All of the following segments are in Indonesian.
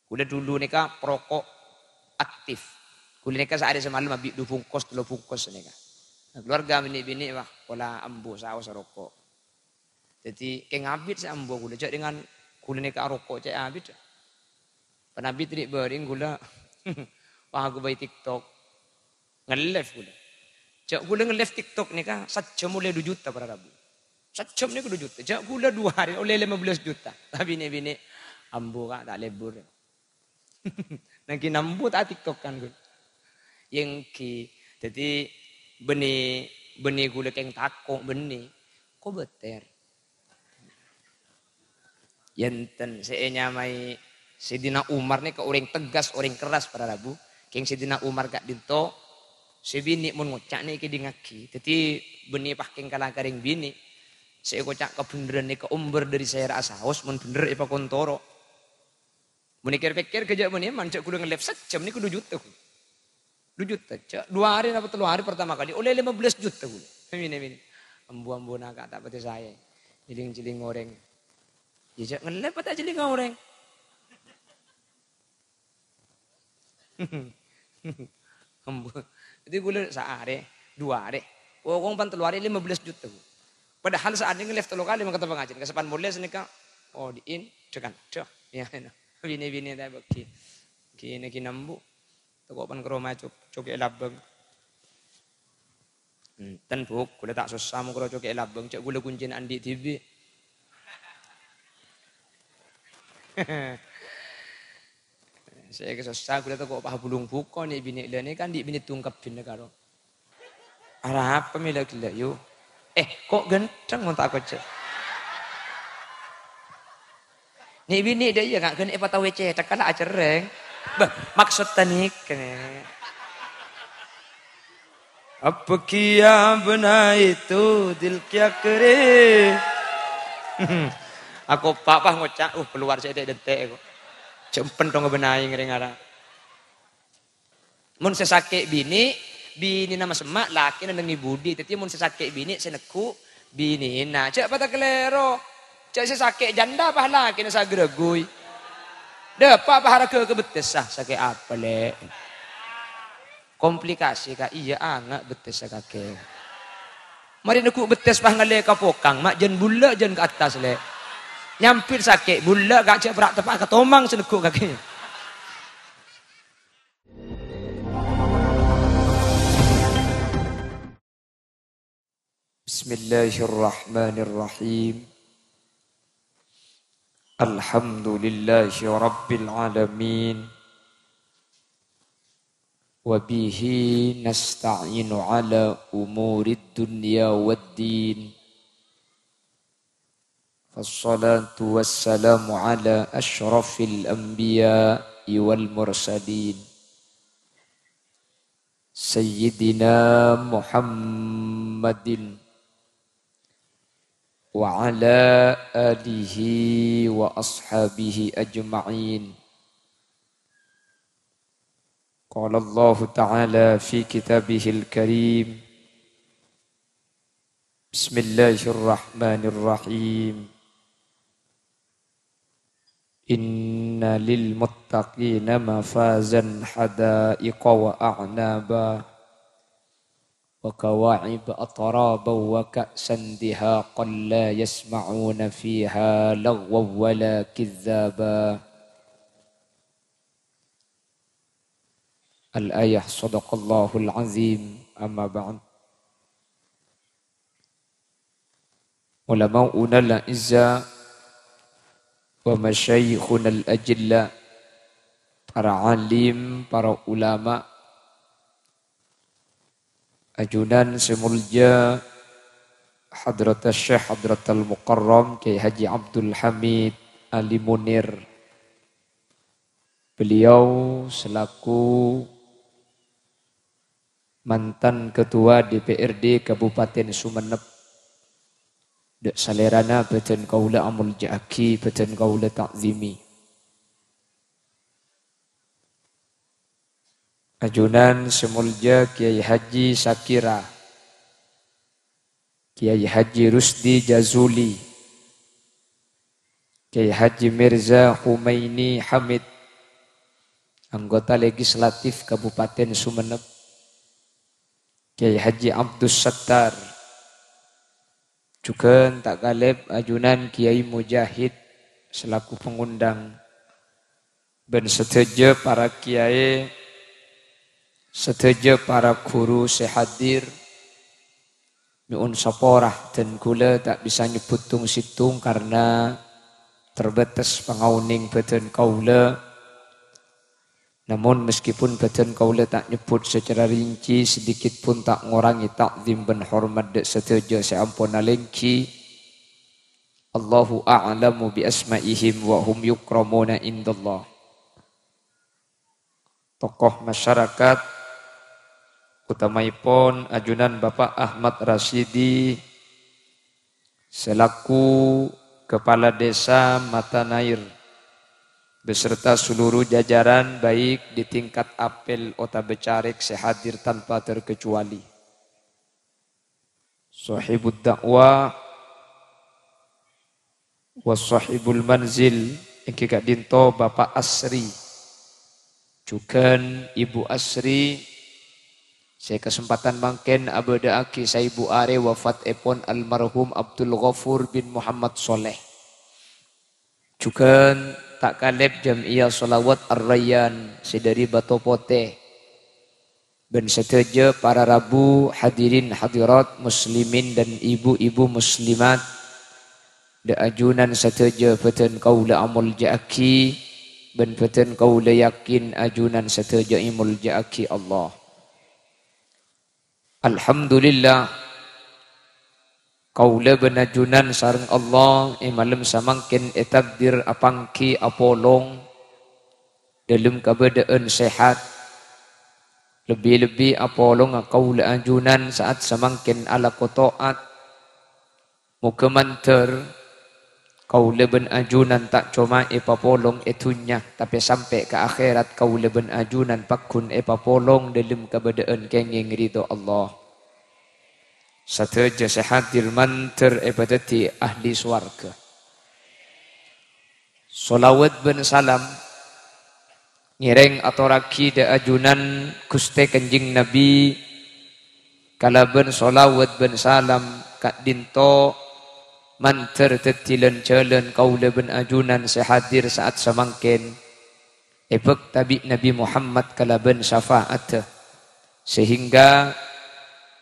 Kula dulu nika perokok aktif. Kula nika sehari semalam habis 2 bungkus 3 bungkus nika. Nah, keluarga bini-bini wah pola ambo saus rokok. Jadi kayak ngabit sa ambo kula cak dengan kula nika rokok cak abit. Panabit tadi bering kula. Wah aku bayi TikTok. Nge-live kula. Cak kula nge-live TikTok nika sejam mulai 2 juta pada Rabu. Sejam nika 2 juta. Cak kula 2 hari oleh 15 juta. Tapi bini-bini ambo kak tak lebur. Nang kinambu tak TikTok kan gue. Yang ki jadi benih gula keng takok benih kok beter. Yenten seenya mai Sidina Umar nih ke orang tegas orang keras pada Rabu. Keng Sidina Umar gak dinto sebini mun ngocak nih ke dingaki. Jadi benih pak keng kalah karing bini. Saya kocak kebeneran nih ke umber dari saya rasa haus mun bener ipa kontoro. Menikir-pikir kerja benih mancak kudu nge-live sejam ni kudu juta. 2 juta. 2 hari atau 3 hari pertama kali oleh 15 juta kudu. Ini. Ambu-ambu nak tak pati saya. Jiling-jiling goreng. Jejak nge-live tak jiling goreng. Ambu. Jadi kudu sehari, 2 hari. Pokoknya pan 3 hari 15 juta. Padahal saat ini nge-live 3 kali mengata pengajian. Kesepan boleh senika. Oh diin. Cekan. Ya enak. Bini-bini tak bagi. Kini kinambu. Toko pan ke rumah cokek labeng. Ten buk, kula tak susah mau cokek labeng. Cak gula kuncin andi TV. Saya kesusah gula toko pah bulung buko nih bini ini kan di bini tungkap bini karo. Arah apa mila gila yuk. Kok ganteng mau tak kocok. Nih bini dia ya gak kena apa tahu wece tekan acereng. Bah maksud tanik kene. Apa kia benar itu dil kia kere. Aku papa ngocak keluar saya detek kok. Cempen dong benahi ngering ara. Mun sesake bini nama semak laki nang budi. Tapi mun sesake bini seneku bini na. Cak patah kelero. Cak sesake janda pahala kena sagregui. Depa pahara ke betes sake apa le. Komplikasi ka iya angak betes kake. Mari neku betes pah ngale ka pokang mak jen bulla jen ke atas le. Nyampir sake bulla gak cak berak tepak ketomang seneku kake. Bismillahirrahmanirrahim. Alhamdulillahi rabbil alamin. Wabihi nasta'inu ala umurid dunya waddin. Fassalatu wassalamu ala ashrafil anbiya'i wal mursalin. Sayyidina Muhammadin wa ala alihi wa ashabihi ajma'in. Qala Allah Ta'ala fi kitabihil karim. Bismillahirrahmanirrahim. Inna lil muttaqina mafazan hadaiqa wa a'naba. وكواعب أطرابا وكأسا دهاقا لا يسمعون فيها لغوا ولا كذابا. الآية صدق الله العظيم. أما بعد علماؤنا الأعزاء ومشايخنا الأجلاء, para alim, para ulama, ajunan semulja Hadratus Syekh Hadratul Mukarram Kiai Haji Abdul Hamid Ali Munir. Beliau selaku mantan ketua DPRD Kabupaten Sumeneb. Dek salerana beten kaula amul jaki, beten kaula takzimi. Ajunan semulja Kiai Haji Sakira, Kiai Haji Rusdi Jazuli, Kiai Haji Mirza Humaini Hamid, anggota legislatif Kabupaten Sumeneb, Kiai Haji Abdus Sattar, juga tak kaleb ajunan Kiai Mujahid selaku pengundang, ben setuju para kiai, setuju para guru sehadir, nyuun saporah dan kula tak bisa nyebut tung situng karena terbatas pengauning badan kaula. Namun meskipun badan kaula tak nyebut secara rinci, sedikit pun tak ngorangi takzim ben hormat dek setuju seampun alengki. Allahu a'lamu bi asma'ihim wa hum yukramuna indallah. Tokoh masyarakat utamaipun ajunan Bapak Ahmad Rasidi selaku Kepala Desa Matanair beserta seluruh jajaran baik di tingkat apel Ota Becarik sehadir tanpa terkecuali. Sahibud dakwah wa sahibul manzil ingki Kak Dinto Bapak Asri, juga Ibu Asri. Saya kesempatan mangken abada aki saibu are wafat epon almarhum Abdul Ghafur bin Muhammad Soleh. Juga tak kaleb Jam'iyah Sholawat Ar-Rayyan sedari Batopote. Ben seteja para rabu hadirin hadirat muslimin dan ibu-ibu muslimat. Da ajunan seteja beten kaula amul ja'aki. Ben beten kaula yakin ajunan seteja imul ja'aki Allah. Alhamdulillah kaula benajunan sareng Allah malam samangkin etakdir apangki apolong dalam keadaan sehat, lebih-lebih apolong kaula ajunan saat samangkin ala kotoat muka manter kaula benajunan tak cuma epapolong etunya tapi sampai ke akhirat kaula benajunan pakun epapolong dalam keadaan kenging ridho Allah. Sateja sehadir manter ebadati ahli swarga. Solawat ben salam ngireng atoraki da ajunan Guste Kanjeng Nabi kalaben solawat ben salam Kak Dinto manter tetilan jalan kaula ben ajunan sehadir saat samangken ebek tabi Nabi Muhammad kalaben syafaat sehingga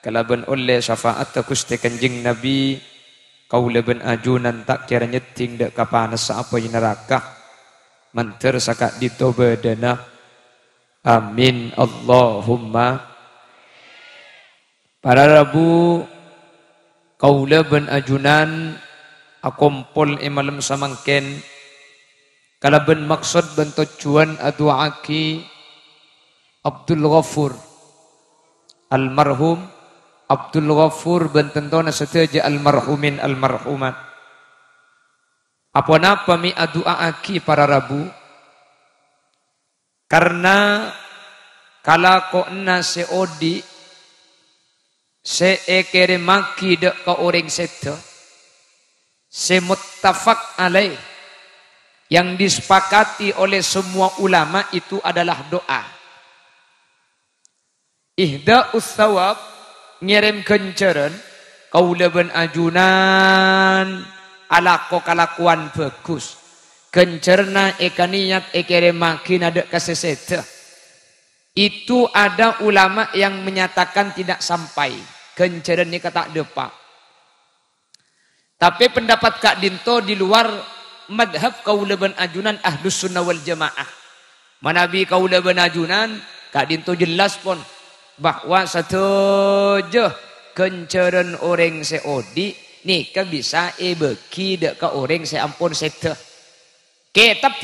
kalaban oleh syafaat Gusti Kanjeng Nabi kaula ben ajunan tak kira nyeting dak kapanas apa neraka manter sakak ditobadana amin Allahumma. Para rabu kaula ben ajunan akompol malam samangken kalaban maksud ben tujuan aduaki Abdul Ghafur almarhum Abdul Ghafur bententona seteja almarhumin almarhumat. Apa napa mi adua aki para rabu? Karena kala ko na seodi se ekere maki dek ka orang seta se muttafaq alaih yang disepakati oleh semua ulama itu adalah doa. Ihda utsawab ngirim kenceran kaula ben ajunan alako kalakuan bagus kencerna ekaniyak ekere makin ada kaseseta itu ada ulama yang menyatakan tidak sampai kenceran ni kata depak. Tapi pendapat Kak Dinto di luar madhab kaula ben ajunan ahlus sunnah wal jamaah. Manabi kaula ben ajunan Kak Dinto jelas pun bahwa setuju kenceran orang seodi nikah bisa beki dek ke orang seampun sete. Kitab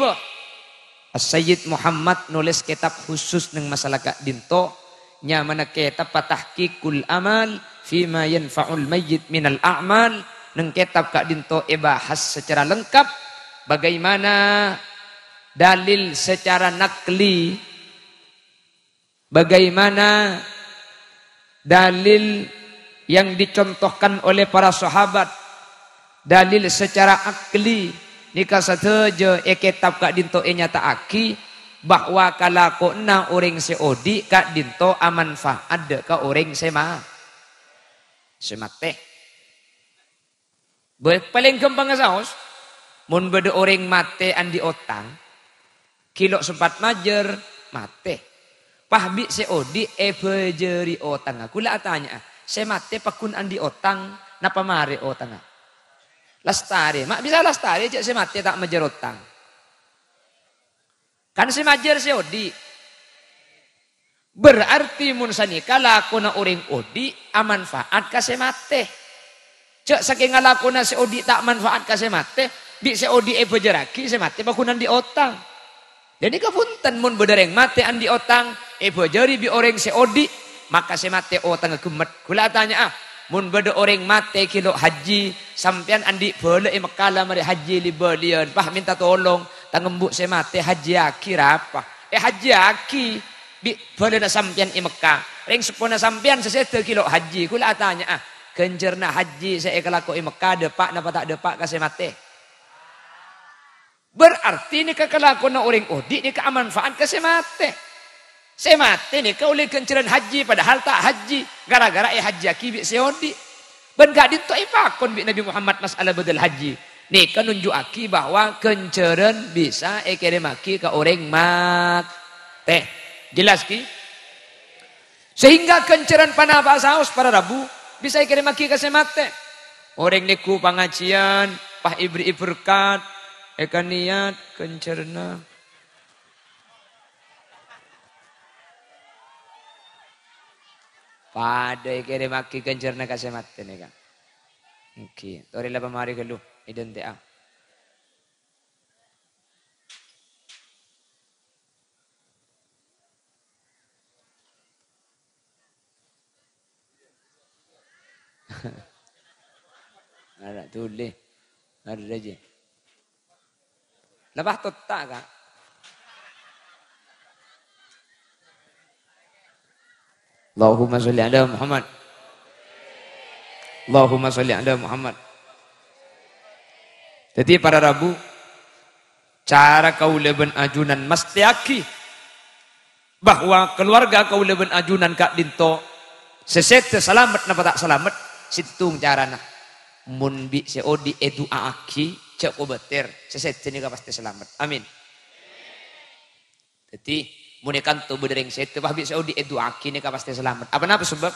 As-Sayyid Muhammad nulis kitab khusus neng masalah Kak Dinto nya mana kitab Tahqiqul Amal fima yanfa'ul mayyit minal a'mal. Neng kitab Kak Dinto bahas secara lengkap bagaimana dalil secara nakli, bagaimana dalil yang dicontohkan oleh para sahabat, dalil secara akli nikah sateja kitab Kak Dinto nyata aki bahwa kalakona orang seodi kak dinto amanfaat de ka orang semate. Paling gampang saos, mun bede orang mate andi otang, kilo sempat majer mate. Pahbi seodi bejeri otang. Kula tanya, semate pakun andi otang, napa mare otang? Lastari, mak bisa lastari cek semate tak majer otang. Kan semajer seodi. Berarti mun sanika lakona orang odi amanfaat ka semate. Cek saking ngalakona seodi tak manfaat ka semate, bi seodi bejeraki semate pakunan di otang. Jadi kapunten mun bedereng mate andi otang bejeri bi orang seodi, maka semate otang gemet. Kula tanya mun bede orang mate kilo haji sampean andi bole mekala mari haji li belian, pah minta tolong tangembuk semate haji aki apa? Haji aki bi bole na sampean Mekah. Ring sepona sampean sesete kilo haji. Kula tanya kencerna haji saya kelako Mekah depak napa tak depak ka semate. Berarti ni kekelakon orang odi ni kemanfaat ka semate. Semate ni kau oleh kenceran haji padahal tak haji gara-gara haji aki bi seodi. Ben gak dito ipakon bi Nabi Muhammad masalah bedel haji. Nih kan nunjuk aki bahwa kenceran bisa kirim aki ke orang mate. Jelas ki? Sehingga kenceran panapa saus para rabu bisa kirim aki ke semate. Orang niku pangajian, pah ibri berkat, eka niat kencerna. Pada kirim aki kencerna ke semate nih kan. Oke, tori lah pamari kelu. Identia. Ada tulis. Ada aja. Lepas totak kak. Allahumma sholli ala Muhammad. Allahumma sholli ala Muhammad. Jadi para rabu, cara kau leben ajunan mesti aki bahwa keluarga kau leben ajunan kak dinto sesete selamat napa tak selamat situng carana mun bi seodi edu aki cek ko beter sesete ni pasti selamat. Amin. Jadi mun kanto bedereng sete bah bi seodi edu aki ni pasti selamat. Apa napa sebab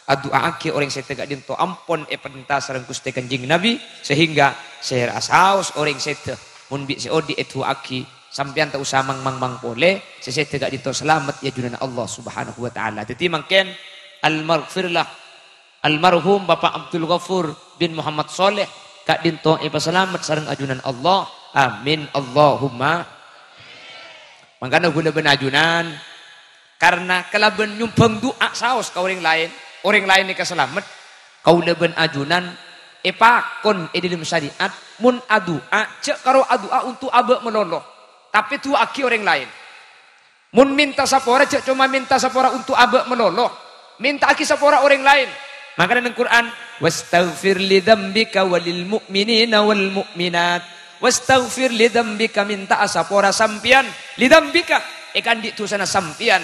adu aki orang sete gak dinto ampon perintah sareng Gusti Kanjeng Nabi sehingga share asaus orang sete mun bi seodi edu aki sampean tak usah mang pole sesete gak dinto selamat ya junana Allah Subhanahu wa taala. Jadi mangken almarghfirlah almarhum Bapak Abdul Ghafur bin Muhammad Soleh gak dinto selamat sareng ajunan Allah. Amin Allahumma. Mangkana guna benajunan karena kalaben nyumpeng doa saos ka orang lain ni keselamat kau leben ajunan pakon dalam syariat mun adua cek karo adua untuk abe meloloh tapi tu aki orang lain mun minta sapora cek cuma minta sapora untuk abe meloloh minta aki sapora orang lain maka dalam Quran wastaghfir li dzambika walil mu'minina wal mu'minat wastaghfir li dzambika minta sapora sampian li dzambika ikan di tu sana sampian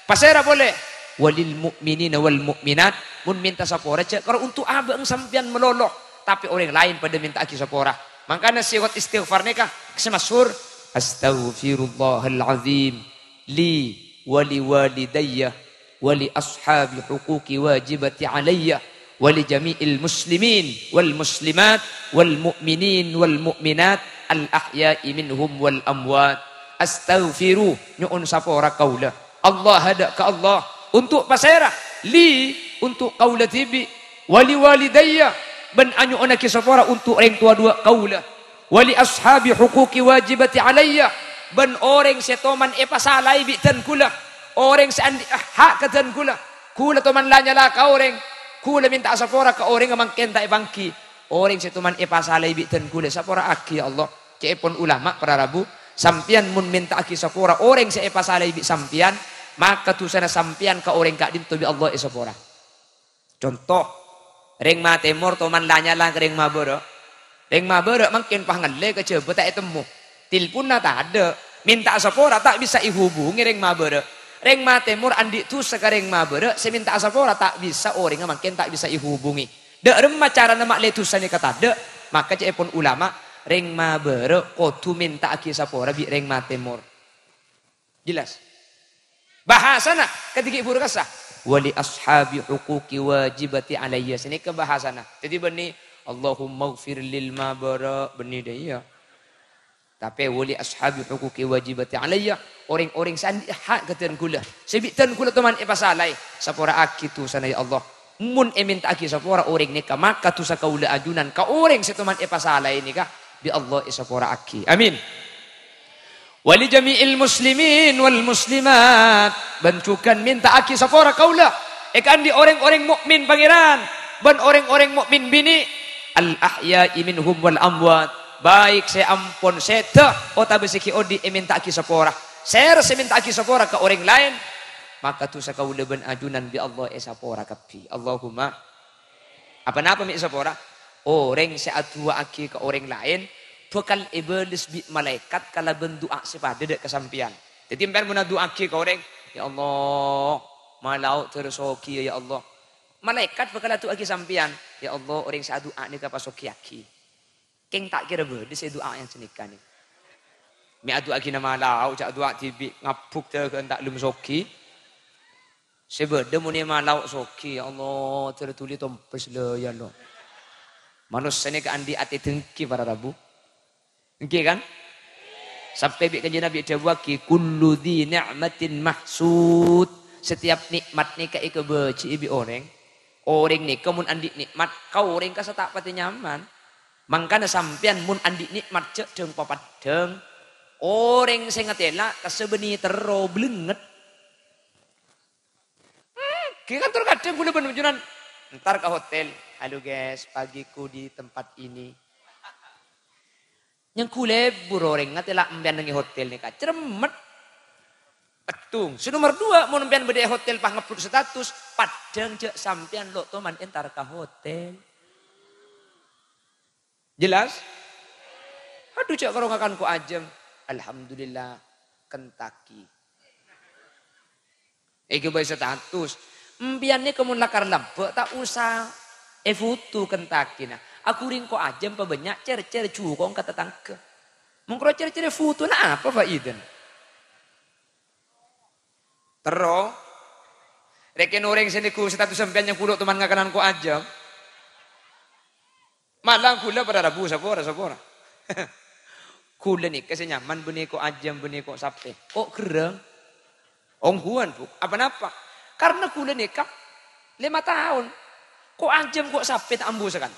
pasera boleh walil mu'minina wal mu'minat mun minta sapora cek kalau untuk abang sampian meloloh tapi orang lain pada minta aki sapora makanya siwat istighfar nikah semasyhur astaghfirullahal azim li wali walidayya wali ashabi huquqi wajibati alayya wali jami'il muslimin wal muslimat wal mu'minin wal mu'minat al ahya'i minhum wal amwat astaghfiru nyuun sapora kaula Allah hada ka Allah untuk pasera li untuk kaula tibi wali walidayya ben anyu ona kisapora untuk orang tua dua kaula wali ashabi huquqi wajibati alayya ben orang setoman pasalai bi tan kula orang seandi hak ka tan kula toman lanya la ka orang kula minta sapora ka orang amang kenta bangki orang setoman pasalai bi tan kula sapora aki Allah cepon ulama para rabu sampian mun minta aki sapora orang se pasalai bi sampian maka tu sana sampian ka orang kak dinto bi Allah esapora. Contoh ring ma temor to man lanya lang ring ma boro. Ring ma boro mungkin pangalle ke jebet tak temu. Tilpun na tak ada. Minta sapora tak bisa ihubungi reng mabere. Reng matemur andi tu sekarang mabere. Seminta sapora tak bisa orang makin tak bisa ihubungi. Dek remah cara nama letusan kata dek. Maka cepon ulama reng mabere kotu minta aki sapora bi reng matemur. Jelas. Bahasana ketika ibu rekasa. Wali ashabi hukuki wajibati alayya. Sini ke bahasana. Jadi benih. Allahumma gfir lil mabara. Benih dia iya. Tapi wali ashabi hukuki wajibati alayya. Orang-orang sandi hak ketan kula. Sebitan kula teman salai. Sapora aki tu sana ya Allah. Mun minta aki sapora orang ni ka. Maka tu sa kaula ajunan. Ka orang seteman salai ni ka. Bi Allah sapora aki. Amin. Wali jami'il muslimin wal muslimat. Bentukan minta aki sapora kaulah. Ikan di orang-orang mukmin pangeran. Ben orang-orang mukmin bini. Al-ahya'i minhum wal amwat. Baik saya ampun seta. O tabi siki odi minta aki sapora. Saya minta aki sapora ke orang lain. Maka tu sa kaulah ben ajunan bi Allah sapora kapi. Allahumma. Apa-apa mi sapora? Orang saya atua aki ke orang lain. Bekal iblis bi malaikat kala bendoa sepada dek kesampian. Jadi empen mun doa ki ka orang, ya Allah, malau tersoki ya Allah. Malaikat bekal doa ki sampian, ya Allah orang sa doa ni ka pasoki aki. Keng tak kira beudes doa yang cenika ni. Mi doa ki na malau, cak doa tibi ngapuk teu ke entak lum soki. Sebede mun malau soki, ya Allah tertuli tompes le ya Allah. Manusia ni ka andi ati dengki para rabu. Oke kan? Sampai bi kanjeng Nabi dawaki kullu dzi ni'matin mahsud. Setiap nikmat ni ka ika beci bi orang. Orang ni mun andi nikmat kau orang ka tak pati nyaman. Mangkana sampean mun andi nikmat cek deung papadeng. Orang sing ngetela kasebeni tero blenget. Ki kan terkadang kula benujunan entar ke hotel. Halo guys, pagiku di tempat ini. Yang kulebur orang ngatela empian nengi hotel ni ka ceremet petung. Nomor 2 mun empian bede hotel pah ngupload status padang cek sampean lo toman entar ka hotel. Jelas? Aduh cek karo ngakan ku ajem. Alhamdulillah Kentucky. Iki bae status. Empian ni kemun lakar lembek tak usah foto Kentucky nah. Aku ring ko ajem pa banyak cer-cer cukong kata tangke. Mengkro cer-cer foto na apa Pak Iden? Tero. Reken orang sini ku status sampean yang kulo teman ngakanan ko ajem. Malang kula pada rabu sapora. Kula ni kasi nyaman beni ko ajem beni ko sape. Oh kereng. Ongguan bu. Apa-apa? Karena kula ni kap 5 tahun. Ko ajem ko sape tak ambusakan.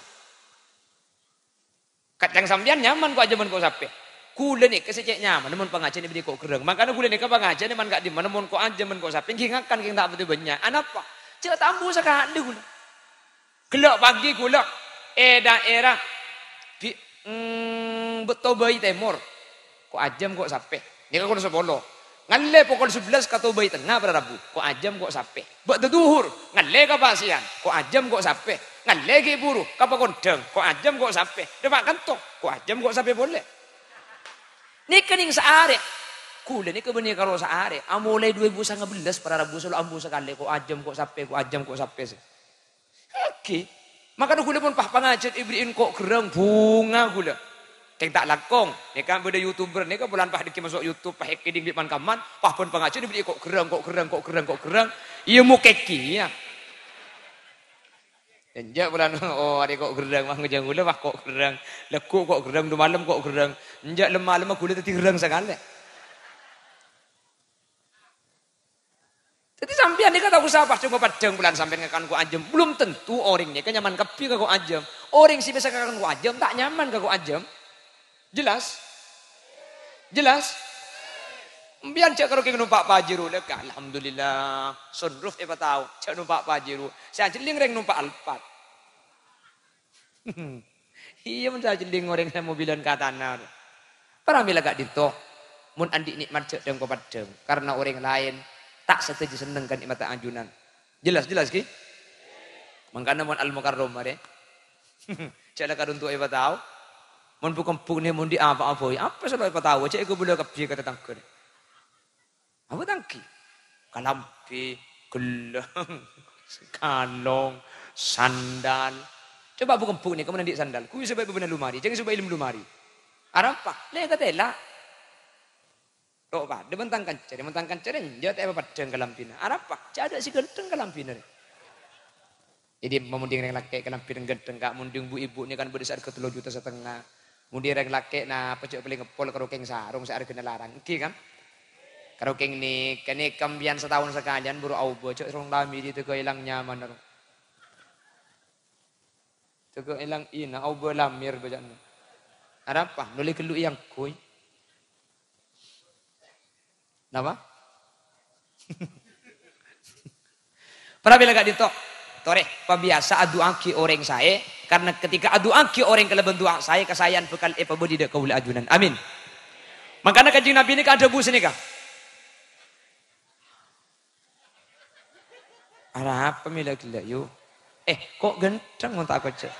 Kadang sampean nyaman kok aja men kok sape. Kula nih kesecek nyaman mun pangajian ni kok kereng. Makanya kula nih ka pangajian man gak di mana mun kok aja men kok sape ngingakan king tak betul banyak. Anapa? Cek tambu sakande kula. Gelok pagi kula daerah di Betobai Timur. Kok ajam kok sape. Ni kok sepolo. Ngalle pukul 11 ka Tobai Tengah pada Rabu. Kok ajam kok sape. Bak duhur ngalle ka Pasian. Kok ajam kok sape. Ngalegi buru, kapa kondeng, kok ajam kok sape. Demak kantok, kok ajam kok sape boleh. Ni kening saare. Kula ni kebeni karo saare. Mulai 2019 para Rabu selalu ambu sekali kok ajam kok sape. Oke. Maka kula pun pah pangajian ibriin kok gereng bunga kula. Teng tak lakong. Ni kan beda YouTuber ni kan bulan pah diki masuk YouTube pah keding di pankaman, pah pun pangajian ibri kok gereng. Iya mu keki ya. Enjak bulan ada kok gerang mah ngejang gula mah kok gerang. Lekuk kok gerang du malam kok gerang. Enjak lemah gula tadi gerang sekali. Jadi sampean ni kata usah pas cuma padang bulan sampean ngakan ku ajem. Belum tentu orangnya kan nyaman kepi kok ajem. Orang sih biasa ngakan ku ajem tak nyaman kok ajem. Jelas? Mbian cek karo keng numpak Pajero lek alhamdulillah. Sunroof apa tahu cek numpak Pajero. Saya jeling reng numpak Alphard. Iya mun saya jeling orang saya mobilan katana. Para mila gak dito. Mun andi nikmat cek deng padeng karena orang lain tak setuju seneng kan nikmat anjunan. Jelas ki? Mangkana mun al mukarram mare. Cek la kadun tu apa tahu? Mun kempuk ni mun di apa-apa. Apa selalu apa tahu cek aku boleh kepi kata tangkir. Apa tangki? Kalampi, gelang, kalong, sandal. Coba bukan kempuk ni kamu nanti sandal. Ku bisa baik benar lumari. Jangan supaya ilmu lumari. Arapa? Le kata lah. Tok pa, dia mentangkan cari. Dia tak apa padang kalampina. Arapa? Ada si genteng kalampina. Jadi memunding yang laki kalampina genteng kak munding bu ibu ni kan berdasar ke 3,5 juta. Munding yang laki na pecuk paling ngepol karo keng sarung seharga kena larang. Oke kan? Karo keng ni kene kambian setahun sekalian buru au bocok rong lami di teko ilang nyaman. Teko ilang ina au lamir bocok. Arapa? Nuli kelu yang kuy. Napa? Pernah bilang gak ditok? Tore, pabiasa adu aki orang saya. Karena ketika adu aki orang kelebihan doa saya, kesayaan bekal epabodi dek kaula ajunan. Amin. Makanya kanjeng Nabi ini ada bus ini kah? Ada apa mila gila yuk? Kok genteng montak aku cek?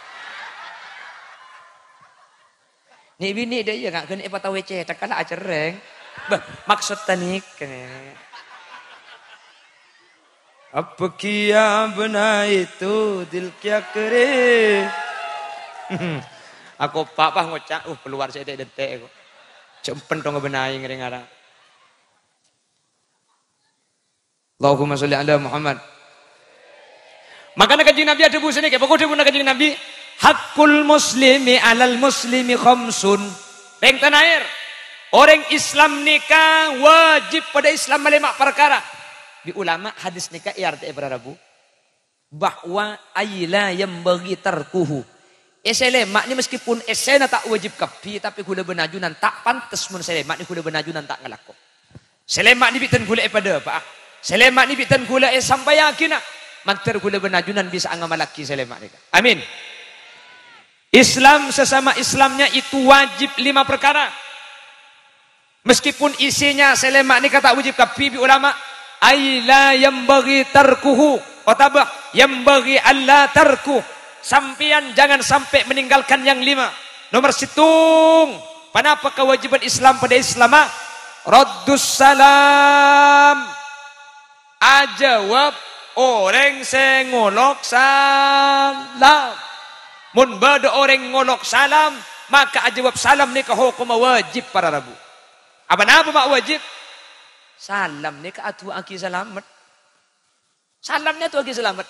Nih bini dia ya gak kena apa tahu cek, takkanlah acereng. Bah, maksud tanik kene. Apa kia bena itu dil kia kere. Aku papa ngocak, keluar saya detek kok. Cempen dong benaing ngering-ngara. Allahumma sholli ala Muhammad. Makanya kanjeng Nabi ada busane kayak pokok dewe kanjeng Nabi, hakul muslimi alal muslimi khamsun. Peng tanair. Orang Islam nikah wajib pada Islam 5 perkara. Di ulama hadis nikah arti berarabu bahwa aila yang bagi tarkuhu. Eselemak ni meskipun esena tak wajib kapi tapi kula benajunan tak pantas mun selemak ni kula benajunan tak ngelako. Selemak ni bitan kula pada apa? Selemak ni bitan kula sampai yakin mantar kula benajunan bisa angamalaki selemak ni. Amin. Islam sesama Islamnya itu wajib 5 perkara. Meskipun isinya selemak ni kata wajib kapi bi ulama aila yang bagi tarkuhu otabah yang bagi Allah tarkuh. Sampian jangan sampai meninggalkan yang 5. Nomor 1, kenapa kewajiban Islam pada Islam? Raddus salam. Ajawab orang sengolok salam. Mun bada orang ngolok salam, maka ajawab salam ni hukum wajib para rabu. Apa nama mak wajib? Salam ni atu aki selamat. Salamnya tu aki selamat.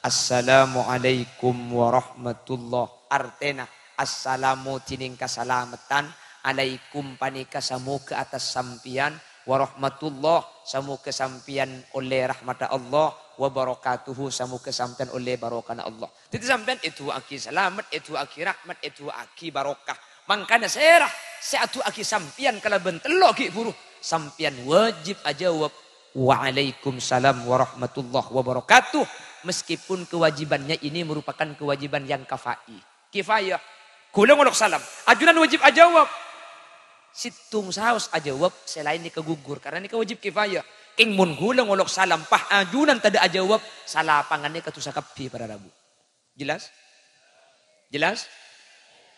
Assalamualaikum warahmatullah. Artena assalamu tining keselamatan. Alaikum panika samu ke atas sampian. Warahmatullah samu ke sampian oleh rahmat Allah. Wabarakatuhu samu ke sampian oleh barokah Allah. Jadi sampian itu aki selamat, itu aki rahmat, itu aki barokah. Makanya serah seatu aki sampian kalau bentelo ki buruh. Sampian wajib aja waalaikumsalam warahmatullah wabarakatuh. Meskipun kewajibannya ini merupakan kewajiban yang kifayah. Kula ngolok salam. Ajunan wajib ajawab. Situng saus ajawab selain ini kegugur. Karena ini kewajib kifayah. King mun kula ngolok salam. Pah ajunan tada ajawab. Salah pangannya ketusakapi pada rabu. Jelas? Jelas?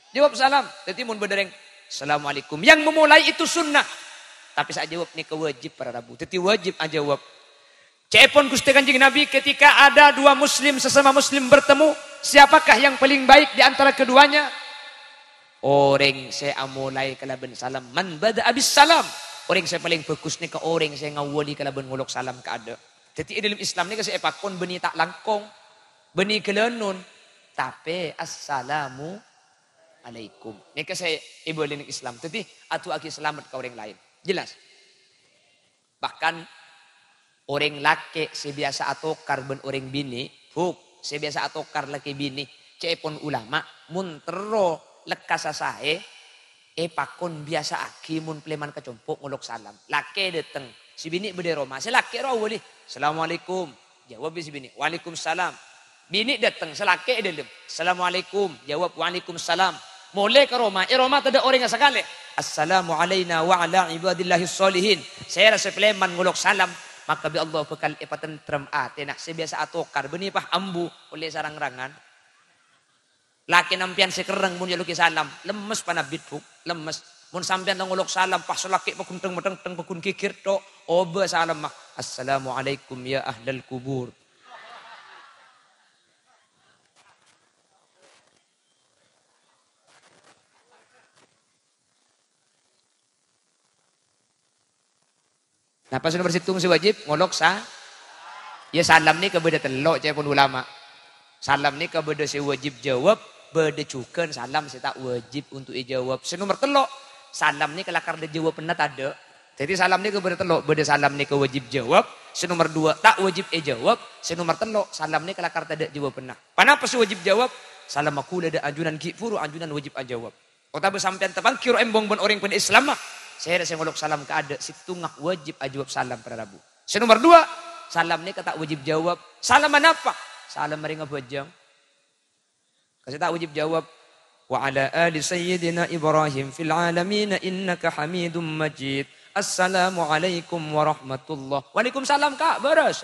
Jawab salam. Jadi mun berdereng. Assalamualaikum. Yang memulai itu sunnah. Tapi saya jawab ini kewajib pada rabu. Jadi wajib ajawab. Cepon Gusti Kanjeng Nabi ketika ada 2 muslim sesama muslim bertemu, siapakah yang paling baik di antara keduanya? Orang saya mulai kalaban salam man bada abis salam. Orang saya paling bagus ni ke orang saya ngawali kalaban ngulok salam ke ada. Jadi dalam Islam ni kasi epakon beni tak langkong, beni kelenun, tapi assalamu alaikum. Ni kasi ibu lini Islam. Jadi atu aki selamat ke orang lain. Jelas. Bahkan orang laki sebiasa atokar ben orang bini, sebiasa atokar laki bini, cepon ulama muntero lekas sasae pakon biasa aki mun pleman kecompok ngolok salam. Laki dateng, si bini bede Roma, si laki ro boleh. Assalamualaikum. Jawab si bini, waalaikumsalam. Bini dateng, si laki dalam. Assalamualaikum. Jawab waalaikumsalam. Mulai ke Roma, Roma tidak orang yang sekali. Assalamualaikum wa ala ibadillahis solihin. Saya rasa pleman ngolok salam. Maka bi Allah bekal ipatan trem ate nak sebiasa atokar beni pah ambu oleh sarang rangan. Laki nampian sekereng mun yaluki salam, lemes panabit buk, lemes. Mun sampean ngolok salam pas laki pakun teng pakun kikir tok, obe salam mah. Assalamualaikum ya ahlal kubur. Nah pas nomor situng si wajib ngolok ya salam ni kepada telok cai pun ulama. Salam ni kepada si wajib jawab, beda cukan salam saya tak wajib untuk dijawab. Si nomor telok salam ni kelakar dia jawab pernah tak ada. Jadi salam ni kepada telok, beda salam ni ke wajib jawab. Si nomor dua tak wajib jawab. Si nomor telok salam ni kelakar tak ada jawab pernah. Kenapa si wajib jawab? Salam aku ada anjunan kifuru, anjunan wajib jawab. Oh tapi sampean tepang kiro embong bon orang pada Islam mah. Saya ada ngolok salam ke ada, si tungak wajib jawab salam pada Rabu. Si nomor dua, salam ni kata wajib jawab. Salam apa? Salam meringa bajang. Kasih tak wajib jawab. Wa ala ali sayyidina Ibrahim fil alamin innaka hamidum majid. Assalamualaikum warahmatullah. Waalaikumsalam kak, beres.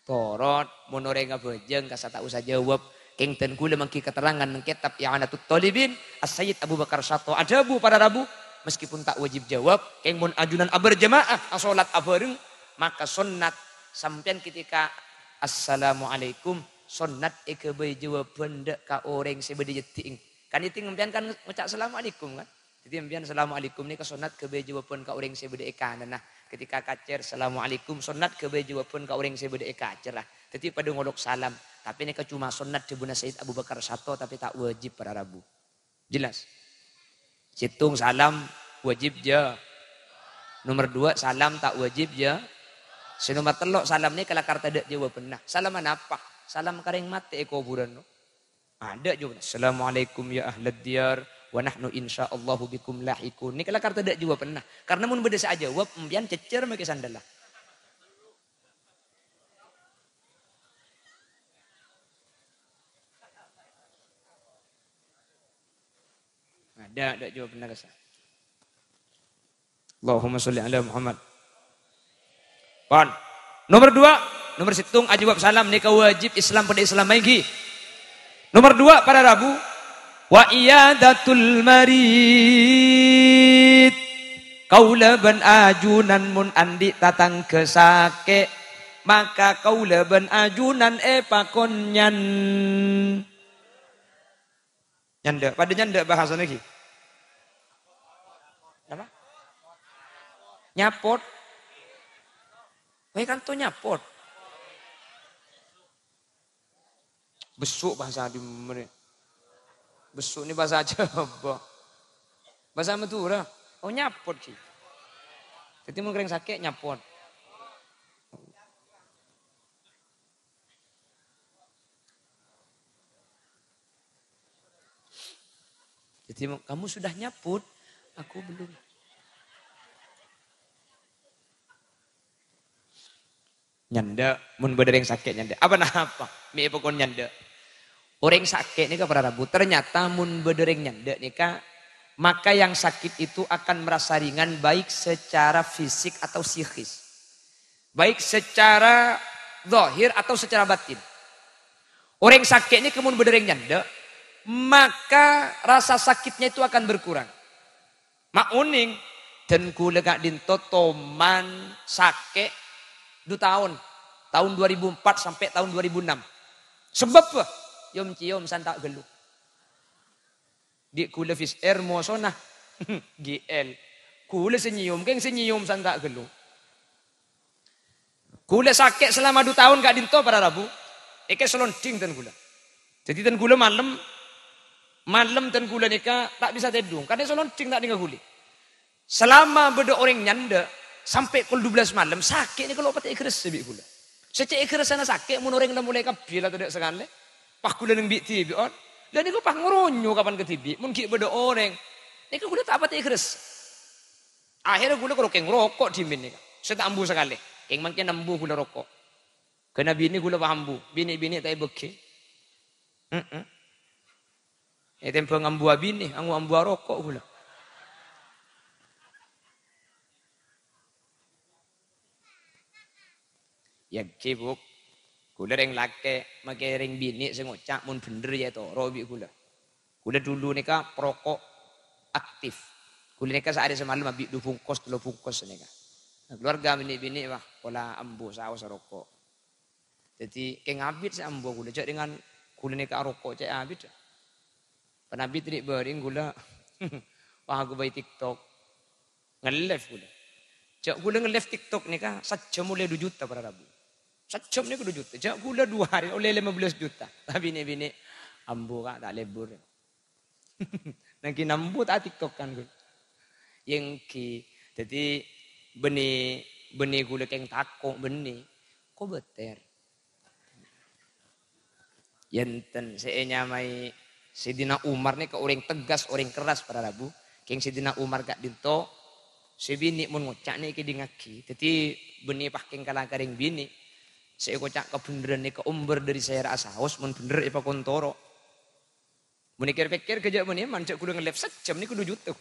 Torot, monorenga bajang, kasih tak usah jawab. Keng ten kula mangki keterangan nang kitab I'anatut Talibin As-Sayyid Abu Bakar Sato adabu pada Rabu meskipun tak wajib jawab keng mun ajunan berjamaah salat abareng maka sunnat sampean ketika assalamualaikum sunnat ekebe jawab benda ka orang sebede jeting kan iting empian kan ngucap assalamualaikum kan jadi empian assalamualaikum ni ka sunnat kebe jawaban ka orang sebede eka nah ketika kacer assalamualaikum sunnat kebe jawaban ka orang sebede eka cerah jadi pada ngolok salam. Tapi ini cuma sunat di Buna Sayyid Abu Bakar Sato tapi tak wajib pada Rabu. Jelas? Situng salam wajib je. Nomor dua salam tak wajib je. Nomor telok salam ni kalau kata ada jawab pernah. Salam apa? Salam karing mati kuburan. Ada juga. Assalamualaikum ya ahlad diyar. Wa nahnu insyaallahu bikum lahikun. Ni kalau kata ada jawab pernah. Karena mun beda saja jawab empian cecer make sandalah. Ada jawab benar kesah. Allahumma sholli ala Muhammad. Pon. Nomor dua, nomor situng ajawab salam ni wajib Islam pada Islam lagi. Nomor dua pada Rabu wa iyadatul marid. Kaula ban ajunan mun andi tatang kesake maka kaula ban ajunan pakonyan. Nyanda, pada nyanda bahasa lagi. Apa? Nyapot. Kan tuh nyapot. Besuk bahasa di mana? Besuk ini bahasa Jawa. Bahasa Madura. Oh nyapot sih. Jadi mau kering sakit nyapot. Jadi kamu sudah nyaput, aku belum. Nyanda, mun bener yang sakit nyanda. Apa nah apa? Mi pokon nyanda. Orang sakit ni pada Rabu. Ternyata mun bener yang nyanda ni maka yang sakit itu akan merasa ringan baik secara fisik atau psikis. Baik secara zahir atau secara batin. Orang sakit ni kemun bener yang nyanda, maka rasa sakitnya itu akan berkurang. Mak uning dan kula gak dinto toman sakit 2 tahun. Tahun 2004 sampai tahun 2006. Sebab apa? Yom cium santak gelu. Di kula fish air muasona GL. Kula senyum santak gelu. Kula sakit selama 2 tahun gak dinto pada Rabu. Eke selonding dan kula. Jadi dan kula malam dan gula nikah tak bisa tidur. Karena selonting tak tinggal guli. Selama beda orang nyanda sampai pukul 12 malam sakit ni kalau pakai keras sebik gula. Secek keras sana sakit mun orang dah mulai kabil atau tidak sekali. Pak gula nang bik tibi on. Dan ni pak ngoronyo kapan ke tibi. Mun ki beda orang. Ni gula tak pakai keras. Akhirnya gula kalau keng rokok di min ni. Saya tak ambu sekali. Keng makin ambu gula rokok. Kena bini gula pahambu. Bini tak beki. Tempo ngambu bini, angu ambu rokok gula. Ya kibuk. Kula ring lake make ring bini sing ngocak mun bener ya toro bi kula. Kula dulu nika perokok aktif. Kula nika sehari semalam abi 2 bungkus 3 bungkus nika. Nah, keluarga bini-bini wah pola ambo saus rokok. Jadi keng abit sa ambo kula cek dengan kula nika rokok cek abit. Panabit ri bering kula. Wah aku bayi TikTok. Nge-live kula. Cek kula nge-live TikTok nika sajam mulai 2 juta pada Rabu. Sajam nika 2 juta. Cek kula 2 hari oleh 15 juta. Tapi bini-bini ambo kak tak lebur. Nang kinambu tak TikTok kan kula. Yang ki jadi benih gula keng takok benih kok beter. Yenten seenya mai Sidina Umar nih ke orang tegas orang keras pada Rabu. Keng Sidina Umar gak dinto sebini mun ngocak nih ke dingaki. Jadi benih pakeng kalah karing bini. Saya kocak kebeneran nih ke umber dari saya rasa haus mun bener ipa kontoro. Mun pikir kerja benih mancak kudu nge-live sejam nih kudu juta.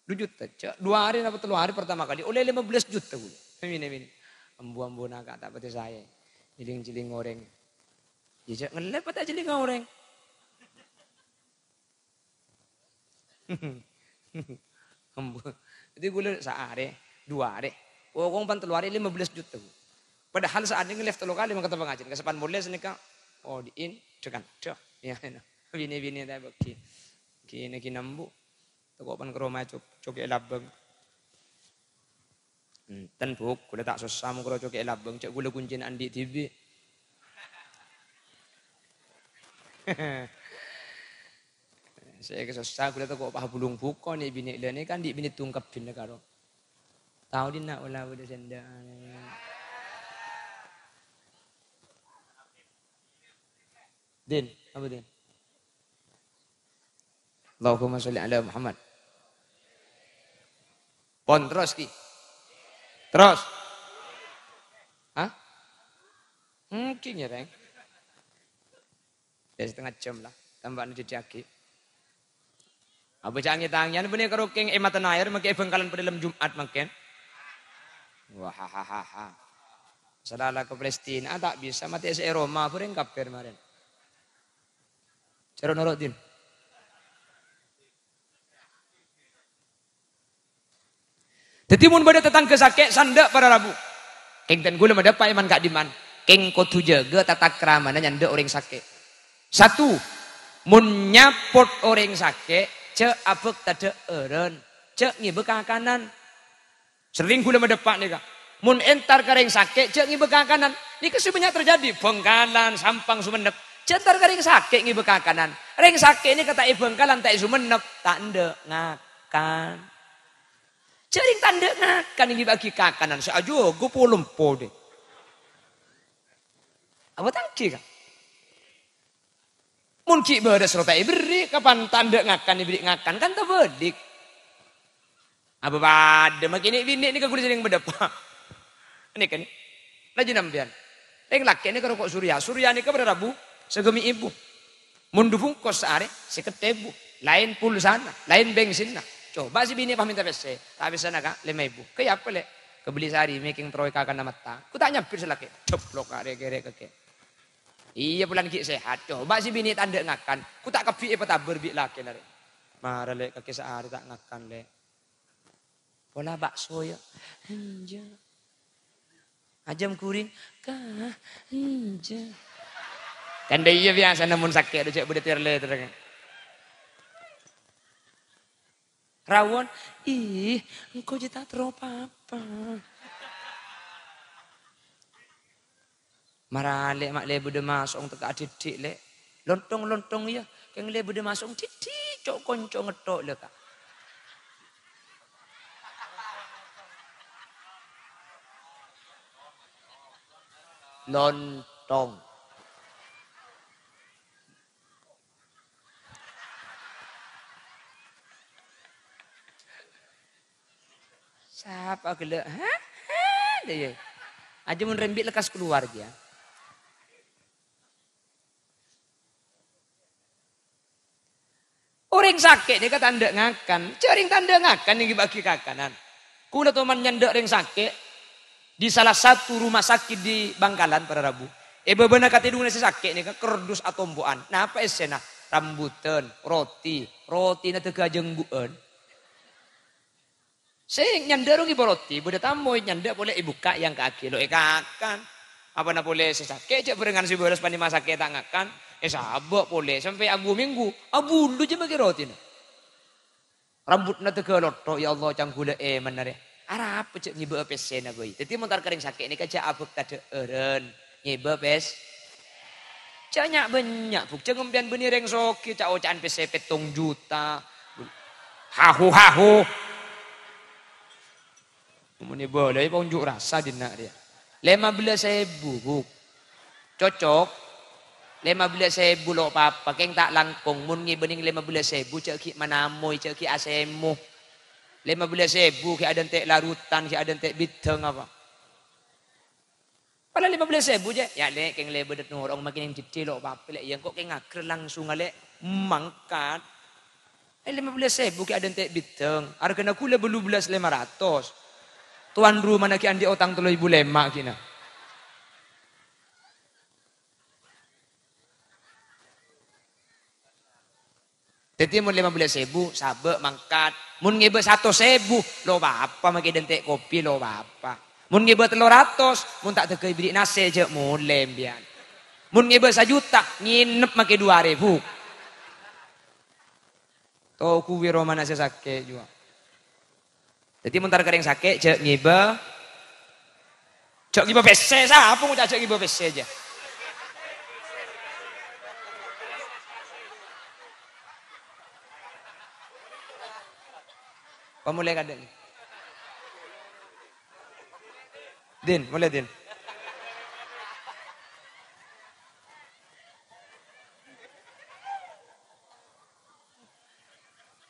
2 juta. 2 hari atau 3 hari pertama kali oleh 15 juta kudu. Ini. Ambu-ambu naga tak pati saya. Jiling-jiling goreng. Jejak nge-live tak jiling goreng. Ambu. Jadi gue sehari, 2 hari. Wong pan 3 hari 15 juta. Padahal saat ini nge-live 3 kali maka pengajian. Kesepan boleh senika. Oh diin dekan. Ya. Bini-bini tak bagi. Kini kinambu. Tokopan ke rumah coke labeng. Ten buk, kuda tak susah mau ke coke labeng. Cek gula kuncin andi TV. Saya kesusah kuda tak kok pah bulung buko nih bini ini kan di bini tungkap bini karo. Tahu di nak ulah udah senda. Din, apa din? Allahumma sholli ala Muhammad. Pon terus ki. Terus. Hah? Mungkin ya, Reng. Ya setengah jam lah. Tambahan dijaki. Apa jangan tangian benih karo keng ematan air makai bengkalan pada dalam Jumat makin. Wah ha. Salah ke Palestina tak bisa mati se Roma pun kafir kemarin. Cara norotin. Jadi mun bade tetangga sakit sandak para Rabu. Keng ten gula madapak iman kak diman. Keng kudu jaga tata kramana nyanda orang sakit. 1. Mun nyapot orang sakit, cek abek tada eren, cek ngibek kanan. Sering gula madapak nih kak. Mun entar kareng sakit, cek ngibek kanan. Ini kesebanyak terjadi bengkalan, sampang sumenep. Cek entar kareng sakit ngibek kanan. Reng sakit ini kata bengkalan tak sumenep, tak ende ngakan. Jaring tanda ngakan ini bagi kakanan. Saya aja gue polompo deh. Apa tangki kan? Mungkin berada serotai beri. Kapan tanda ngakan diberi ngakan. Kan tak bedik. Apa pada makin ini kan gue sering berdepak. Ini kan. Lagi nampian. Yang laki ini kalau kok surya. Surya ini kan pada Rabu. Segemi ibu. Mundu bungkos sehari. Seketebu. Lain pulsana. Lain bensin. Coba si bini paminta pese, tapi sana kak 5.000. Kayak apa le? Kebeli sehari making troy kakak nama ta. Ku tak nyampir selaki. Ceplok kare kere keke. Iya bulan ki sehat. Coba si bini tanda ngakan. Ku tak kepi apa tak berbi laki nare. Marah le kaki sehari tak ngakan le. Pola bakso ya. Anja. Ajam kuring. Kah. Anja. Kan dia biasa namun sakit. Ada cek bedetir le terang. Rawon, engkau jadi tak apa-apa. Marah le mak le bude masuk untuk adik-adik le. Lontong ya, keng le bude masuk titik cok konco ngetok le kak. Lontong. Siapa gila? Hah? Dia. Aja mun rembik lekas keluar dia. Orang sakit dia kata tanda ngakan. Jaring tanda ngakan yang bagi kakanan. Kula teman nyandek ring sakit di salah satu rumah sakit di Bangkalan pada Rabu. Bebenah katidung nasi sakit nih kan kerdus atau mbuan. Nah apa esena? Rambutan, roti na tega jengguan. Saya nyandarung ibu roti, budak tamu nyanda boleh ibu kak yang kaki lo ekakan. Apa na boleh sesakit cek berengan si bolos pani masak tak ngakan. Sabak boleh sampai abu minggu, abu lu je bagi roti na. Rambut na tega loto ya Allah canggula menare. Arab cek ngibe pesena boy. Jadi montar kering sakit ini kaca abuk tade eren. Ngibe pes. Banyak banyak buk jangan bian benireng soki cak ocaan pese 7 juta. Hahu. Muni boleh unjuk rasa dina dia. 15.000 buk. Cocok. 15.000 lo apa keng tak langkong mun ngibening 15.000 cak ki manamoy cak ki asemu. 15.000 ki ada entek larutan ki ada entek bideng apa. Pala 15.000 je. Ya lek keng lebe det orang makin yang kecil lo apa lek yang kok keng ngakre langsung lek mangkat. 15.000 ki ada entek bideng. Hargana kula 12.500. Tuan rumah nak andi otang 3.500 kina. Jadi mun 15.000 sabe mangkat. Mun ngebe 100.000 lo apa makin dentek kopi lo apa. Mun ngebe 300 mun tak tegei bidik nase je mulai mbian. Mun ngebe 1 juta nginep make 2.000. To ku wiro mana sesake juga. Jadi muntar kering sakit cek ngebe. Cek ngebe pese sa apa ngucap cek ngebe pese aja. Mulai kadang. Din, mulai Din.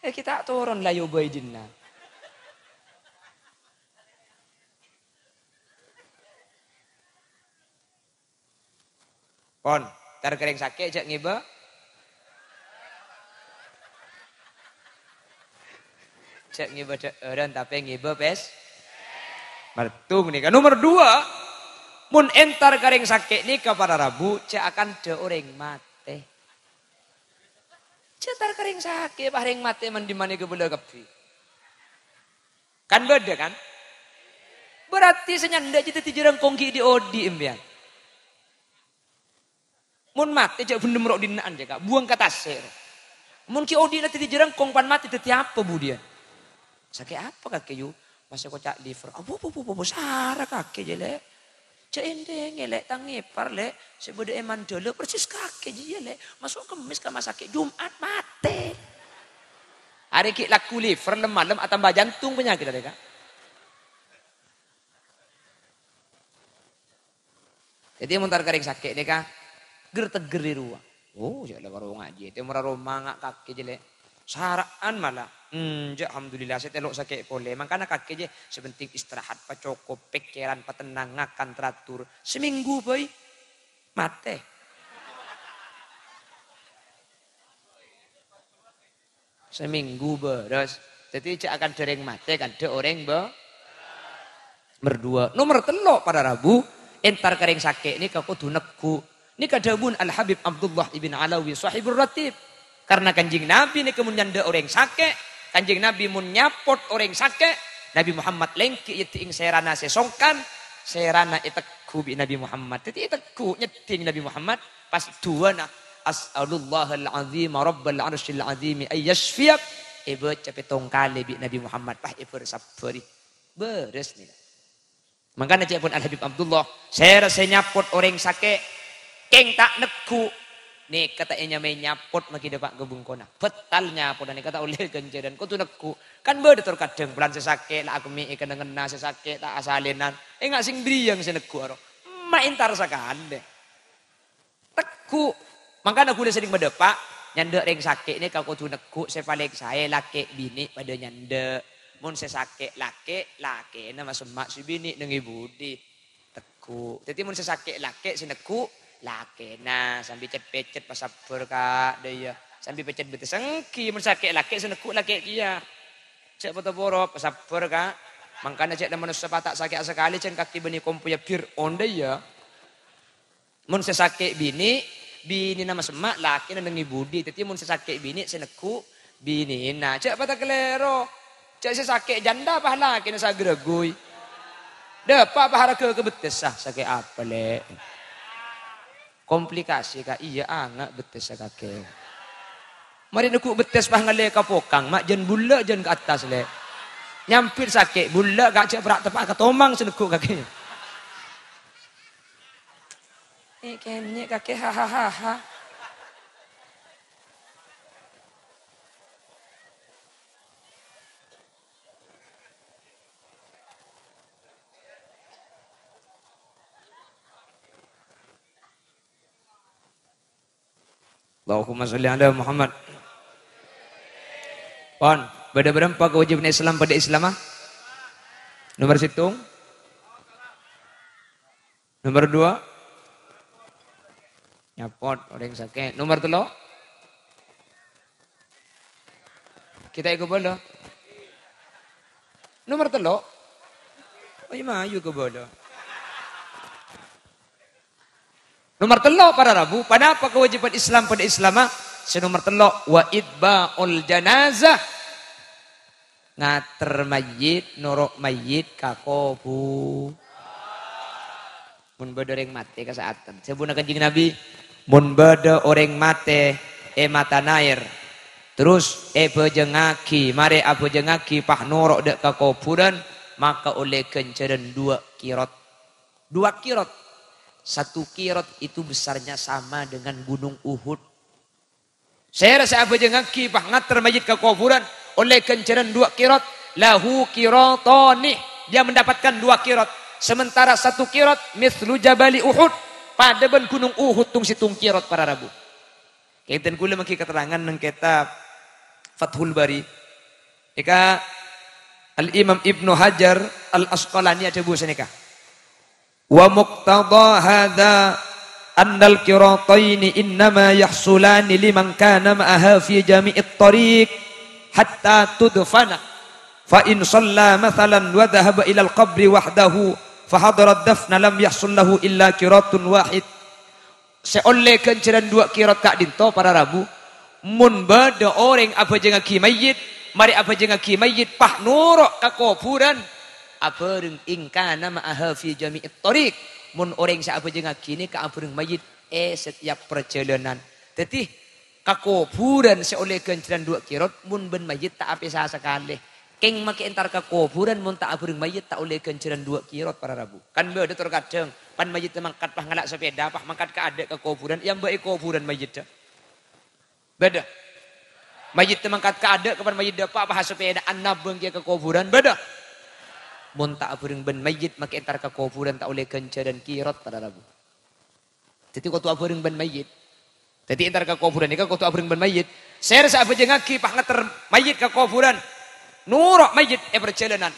Kita turun layu boy jinna. Pon, tar kering sakit cek ngiba. Cek ngiba dan tapi ngiba pes. Mertung nih kan nomor 2. Mun entar kering sakit nih kepada Rabu cek akan de orang mate. Cek tar kering sakit bareng mate mandi ke bola kepi. Kan beda kan? Berarti senyanda jadi tijarang kongki di odi embian. Mun mate cek benda merok dinaan cek buang ke tasir. Mun ki odi nanti tijarang kong pan mate teti apa bu dia? Sakit apa kakek yu? Masa kocak liver. Abu sarah kakek je lek. Cek endeng lek tangipar lek. Sebeda eman dole persis kakek je lek. Masuk kemis ke rumah sakit Jumat mate. Hari ki laku liver lemah atau tambah jantung penyakit ada kak. Jadi muntar kering sakit ni kak. Ger-teger di ruang. Oh, saya baru ngaji. Itu murah rumah ngak kakek je lek. Saraan malah. Alhamdulillah saya telok sakit boleh. Makanya kakek je sebenting istirahat pacoko pikiran patenang akan teratur. Seminggu boy mate. Seminggu beres. Jadi cak akan dereng mate kan de orang berdua. Nomor telok pada Rabu entar kering sakit ini kau kudu neku. Ini kadabun Al Habib Abdullah ibn Alawi sahibur ratib. Karena kanjing Nabi ini kemudian ada orang sakit. Kanjing Nabi mun nyapot orang sakit. Nabi Muhammad lengki itu ing serana sesongkan. Serana itekku bi Nabi Muhammad. Jadi itekku nyeting Nabi Muhammad. Pas dua na. As'alullahal azim rabbal arsyil azim ayyashfiyak. Ibu capetong kali bi Nabi Muhammad. Pah ibu sabari. Beres nih. Makanya cek pun Al Habib Abdullah. Saya rasa nyapot orang sakit. Keng tak neku. Nih kata may nyapot maki depak gebung kona. Betal nyapot dan kata oleh ganjaran. Kau tuh neku. Kan beda terkadang pelan sesakit. Lah aku mi ikan dengan sesakit. Tak asalinan. Nggak sing beri yang seneku. Maintar sakande. Teku. Makanya aku udah sering berdepak. Nyanda ring sakit ini kau tuh neku. Saya paling saya laki bini pada nyanda. Mun sesakit laki. Nama semak si bini nengi budi. Teku. Jadi mun sesakit laki seneku. Laki nah sambil pecet pas sabar kak dia sambil pecet betul sengki mensakit laki seneku laki dia cek foto borok pas sabar kak makanya cek manusia tak sakit sekali cek kaki benih kompu ya pir onde ya Mun sesake bini nama semak laki nandengi budi. Tapi mun sesake bini seneku bini. Nah cak patah kelero. Cak sesake janda apa laki nasa geregui. Dapat apa harga kebetes sakit apa le. Komplikasi kak iya angak betes kakek. Mari neku betes pah ngale kapokang mak jen bulla jen ke atas le. Nyampir sakit bulla gak cek berak tepak ketomang senekuk kakek. Kayaknya kakek hahaha. Allahumma sholli ala Muhammad. Pon, beda berapa kewajiban Islam pada Islam? Nomor situng. Nomor 2. Nyapot orang sakit. Nomor 3. Kita ikut bola. Nomor 3. Oh iya mayu ke bola. Nomor 3 para Rabu. Pada apa kewajiban Islam pada Islam? Senomor 3 wa itba'ul janazah. Ngater mayit, norok mayit kakobu. Mun bada orang mati kesaatan. Sebuna kanjeng Nabi, mun bada orang mati mata nair. Terus bejengaki, mare abejengaki pah norok dek kakuburan, maka oleh kenceran 2 kirot. 2 kirot. 1 kirot itu besarnya sama dengan gunung Uhud. Saya rasa abejengaki pah ngater mayit kakuburan, oleh kenceran 2 kirot. Lahu kirotoni. Dia mendapatkan 2 kirot. Sementara 1 kirot mislu jabali Uhud. Pada ben gunung Uhud tung situng kirot para Rabu. Kaitan kula maki keterangan nang kitab Fathul Bari. Ika Al-Imam Ibnu Hajar Al-Asqalani ada buku senika. Wa muqtada hadza annal kirataini innama yahsulani liman kana ma'aha fi jami'it tariq hatta tudfana. Fa in shalla mathalan wa dhahaba ila al-qabri wahdahu fahadarat dafna lam yahsul lahu illa kiratun wahid. Seoleh kenceran 2 kirat kak dinto para Rabu. Mun bada orang apa jengaki mayit, mari apa jengaki mayit pah nurok ka kuburan. Apa reng ingkana ma'aha fi jami'it tariq. Mun orang sa apa jengaki ni ka apa reng mayit setiap perjalanan. Jadi ka kuburan seoleh kenceran 2 kirat mun ben mayit tak apa sah sekali. Keng make entar ka kuburan mun tak aburing mayit tak oleh kenceran 2 kirot para Rabu. Kan beda terkadang pan mayit mangkat pah ngalak sepeda pah mangkat ka adek ke kuburan yang bae kuburan mayit dah. Beda. Mayit mangkat ka adek kapan mayit dapat pah sepeda annabeng ke kuburan beda. Mun tak aburing ben mayit make entar ka kuburan tak oleh kenceran kirot para Rabu. Jadi kau tu aburing ben mayit. Jadi entar ka kuburan ni kau tu aburing ben mayit. Ser sa abejengaki pah ngater mayit ka kuburan. Nurok mayit perjalanan.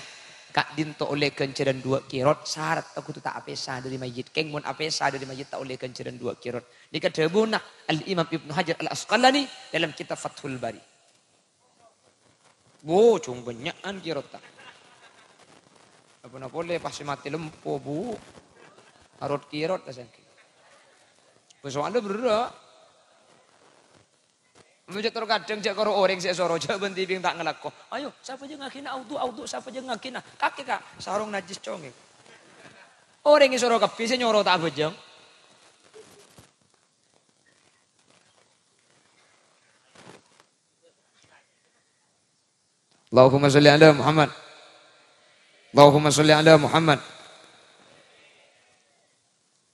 Kak dinto oleh kenceran 2 kirot. Syarat aku tu tak apesa dari mayit. Keng mun apesa dari mayit tak oleh kenceran 2 kirot. Ini kedebuna Al-Imam Ibnu Hajar Al-Asqalani dalam kitab Fathul Bari. Wow, cung banyakan kirot tak. Apa nak boleh pasti mati lempo bu. Harut kirot kasangki. Persoalan berat. Mujud terkadang jak karo orang sik soro jak benti ping tak ngelako. Ayo, siapa je ngakina audu siapa je ngakina. Kaki kak sarung najis conge. Orang yang soro kepi sik nyoro tak bejeng. Allahumma sholli ala Muhammad. Allahumma sholli ala Muhammad.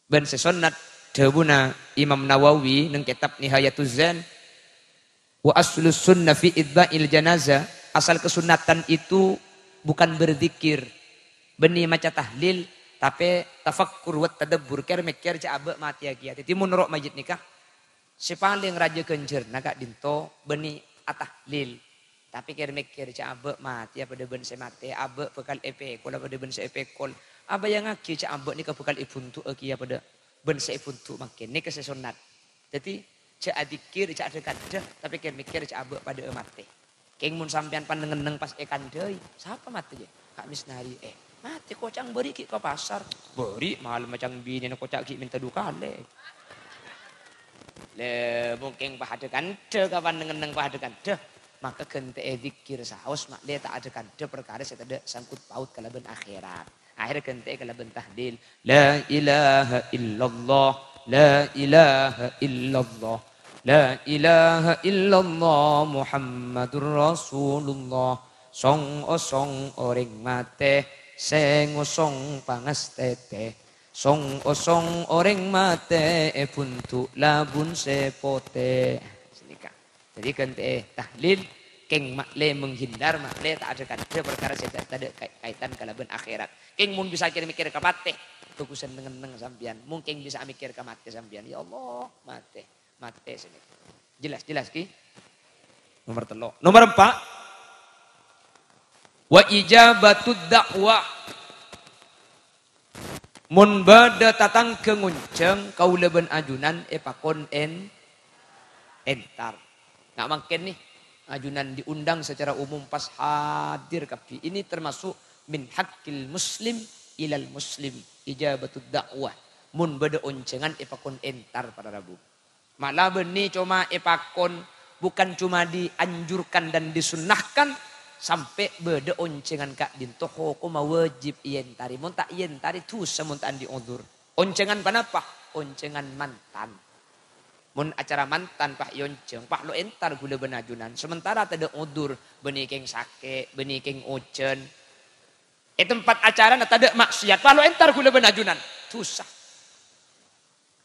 Ben sesonat dawuna Imam Nawawi nang kitab Nihayatuz Zan. Wa aslus sunnah fi idba'il janazah. Asal kesunatan itu bukan berzikir. Benih maca tahlil. Tapi tafakkur wa tadabbur. Ker mikir abe mati agia. Jadi menurut majid nikah. Si paling raja kenjer. Nakak dinto benih atahlil. Tapi ker mikir abe mati. Apa de ben se mati. Abe bekal epekol. Apa de ben se epekol. Apa yang ngaki abe nikah bekal ibuntu. Agia pada ben se ibuntu makin. Nikah sesunat. Jadi cak adikir, cak ada kadah, tapi kan mikir cak abek pada mati. Keng mun sampean panengeneng pas kandai, siapa mati ya? Kak misnari Mati kocang beri ki ke pasar. Beri mahal macam bini na kocak ki minta duka le. Le mungkin pahadekan de kapan neng pahadekan de. Maka gente zikir saos mak le tak adekan de perkara saya ada sangkut paut kalaban akhirat. Akhirnya gente kalaban tahlil. La ilaha illallah. La ilaha illallah. La ilaha illallah Muhammadur Rasulullah. Song osong oring mate seng osong pangastete. Song osong oring mate puntuk labun sepote. Sinika. Jadi kan tahlil keng makle menghindar makle tak ada perkara saya tak ada kaitan kalaban akhirat. Keng mun bisa mikir ke mate. Tukusan dengan sambian. Mungkin bisa mikir ke mate sambian. Ya Allah mate sini. Jelas ki. Nomor 3. Nomor 4. Wa ijabatud dakwah. Mun bada tatang kengunceng kauleben ajunan epakon entar. Nggak makin nih ajunan diundang secara umum pas hadir kapi. Ini termasuk min haqqil muslim ilal muslim ijabatud dakwah. Mun bada oncengan epakon entar pada Rabu. Malah benih cuma epakon bukan cuma dianjurkan dan disunnahkan. Sampai beda oncengan kak dinto hukum wajib ientari. Mun tak ientari tuh semuntaan diudur. Oncengan panapa? Oncengan mantan. Mun acara mantan pak yonceng, pak lo entar gula benajunan. Sementara tidak udur, benikeng sake, benikeng ocen. Tempat acara tak ada maksiat, pak lo entar gula benajunan. Susah.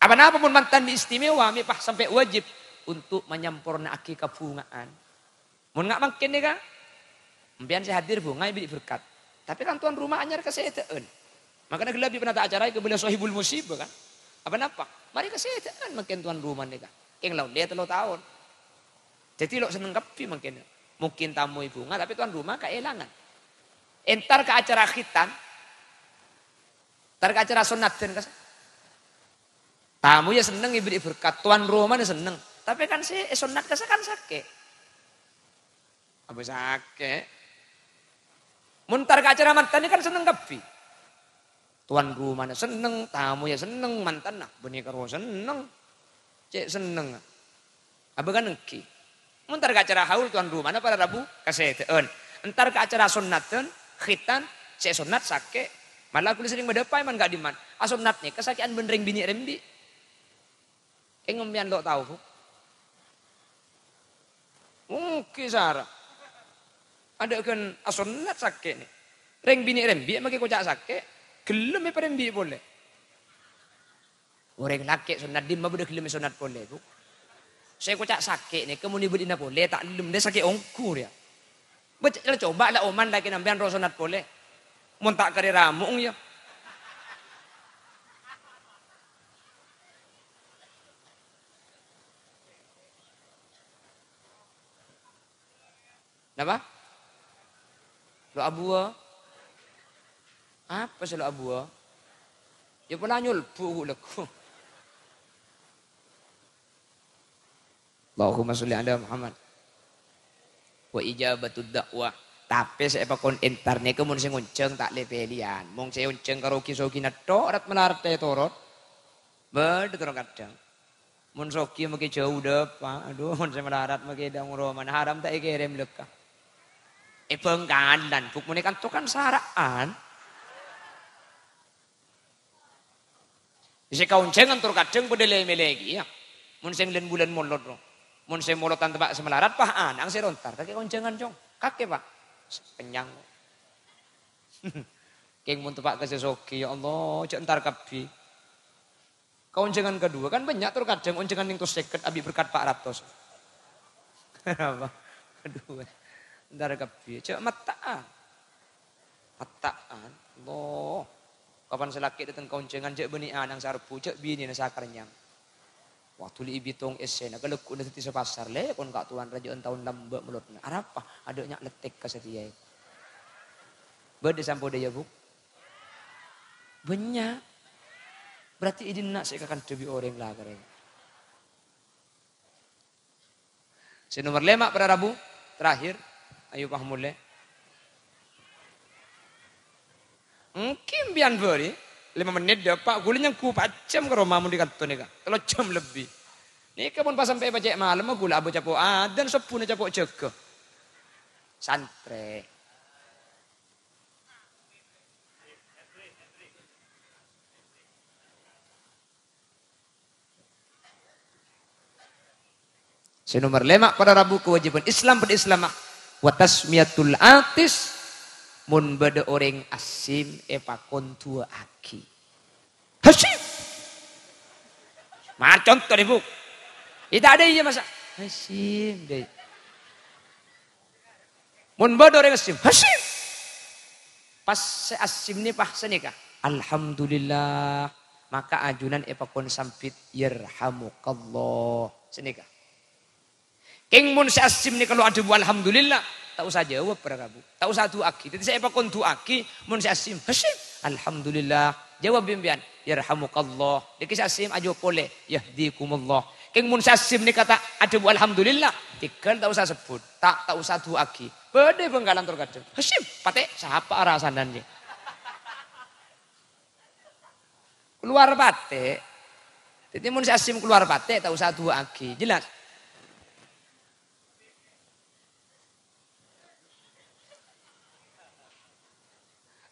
Apa-apa mun mantan diistimewa, mi pak sampai wajib untuk menyampurna aki kabungaan. Mun nggak makin nih kak? Mbian saya hadir bunga beli berkat. Tapi kan tuan rumah anyar ke saya teun. Makanya gelap di penata acara ke beliau sahibul musibah kan. Apa? Mari ke saya teun makin tuan rumah nih kan. Keng laun dia 3 tahun. Jadi lo seneng kapi makin. Mungkin tamu ibu bunga tapi tuan rumah keelangan. Entar ke acara khitan. Entar ke acara sunatan kas. Tamu ya seneng beli berkat. Tuan rumah ya seneng. Tapi kan si sunat kas kan sakit. Apa sakit? Muntar ke acara mantan ini kan seneng kapi. Tuan rumahnya seneng, tamu ya seneng, mantan nah. Benih karo seneng. Cek seneng. Apa kan nengki. Muntar ke acara haul tuan rumahnya pada Rabu kaseteun. Entar ke acara sunatan, khitan, cek sunat sake. Malah aku sering berdepai man gak diman. Asunatnya kesakian benereng bini rembi. Ngombian lo tahu. Mungkin Sarah. Ada kan asunat sake nih. Reng bini rembi maki kocak sake. Gelem ya rembi boleh. Orang laki sunat dim mah gelem sunat boleh bu. Saya kocak sake nih kemudian budina boleh tak gelem dia sake ongkur ya. Coba lah oman lagi nampian ro sunat boleh. Mun tak kari ramung ya. Napa? Lo abua. Apa sih lo abua? Ya pernah nyulpu leku. Allahumma sholli ala Muhammad. Wa ijabatud dakwah. Tapi saya pakon internet kemun sing ngunceng tak le pelian. Mong saya ngunceng karo kisoki nato rat melarat te torot. Bede torong kadang. Mun soki maki jauh depan. Aduh mun saya melarat maki dang roman haram tak ikerem lekah. Bengkalan, bukmune kan itu kan saraan. Bisa kauncengan tur kadang bedele melegi ya. Mun sing len bulan molot. Mun sing molotan tebak semelarat pah anang si rontar. Kake kauncengan jong. Kake pak. Kenyang. Keng mun tebak ke sesoki ya Allah, cek entar kapi. Kauncengan kedua kan banyak tur kadang uncengan ning tos seket abi berkat Pak Ratos. Apa? Kedua. Entar kapi. Cek mataan. Mataan. Allah. Kapan selaki datang kauncengan cek beni anang sarpu cek bini na sakarnyang. Waktu li ibitong esena kalau ku nanti sepasar le kon kak tuan rajuan tahun lambak mulutna. Arapa adanya letek ka setia. Bade sampo daya bu. Banyak. Berarti idin nak saya akan debi orang lah kare. Si nomor 5 pada Rabu terakhir. Ayo paham mulai. Mungkin bian beri 5 menit dapat gulanya ku 4 jam ke rumah mau dikatakan nika. 3 jam lebih. Nika pun pas sampai baca malam gula abu capok dan 10 capok jaga. Santre. Nomor 5 pada Rabu kewajiban Islam pada Islam wa tasmiyatul atis mun bade orang asim epakon tua aki. Hasim. Mah contoh deh bu. Itu ada iya masa. Hasim deh. Mun bade orang asim. Hasim. Pas se asim ni pas senika. Alhamdulillah. Maka ajunan epakon sampit yarhamukallah. Senika. King mun asim ni kalau ada bu alhamdulillah. Tak usah jawab pada Rabu. Tak usah duaki. Jadi saya pakon duaki. Mun asim. Hasim. Alhamdulillah. Jawab bimbian. Yarhamukallah. Dikis asim aja boleh. Yahdikumullah. King mun asim ni kata ada bu alhamdulillah. Tinggal tak usah sebut. Tak usah duaki. Bede benggalan terkadang. Hasim. Pate siapa rasanannya. Keluar pate. Jadi mun asim keluar pate. Tak usah duaki. Jelas.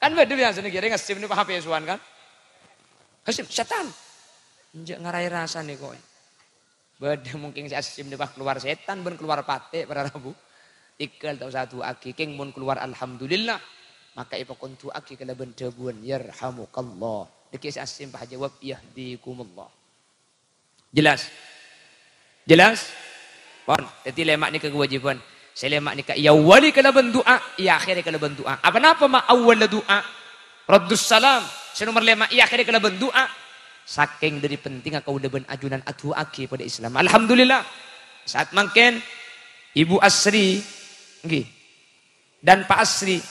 Kan beda biasa nih kira ngasim ini paham Yesuan kan? Hasim setan. Enggak ngarai rasa nih kok. Beda mungkin si asim ini keluar setan ben keluar pate pada Rabu. Ikal tak usah aki king mun keluar alhamdulillah. Maka ipakon tu aki kala ben debuan yarhamukallah. Deki si asim pah jawab yahdikumullah. Jelas? Jelas? Pon, jadi lemak ni kewajiban. Saya lemak nikah. Ya wali kala bendoa, ya akhirnya kala bendoa. Apa napa ma awal doa? Raddus salam. Saya nomor lemak, ya akhirnya kala bendoa. Saking dari penting kau udah ben ajunan atu aki pada Islam. Alhamdulillah. Saat makin Ibu Asri, nggih. Dan Pak Asri,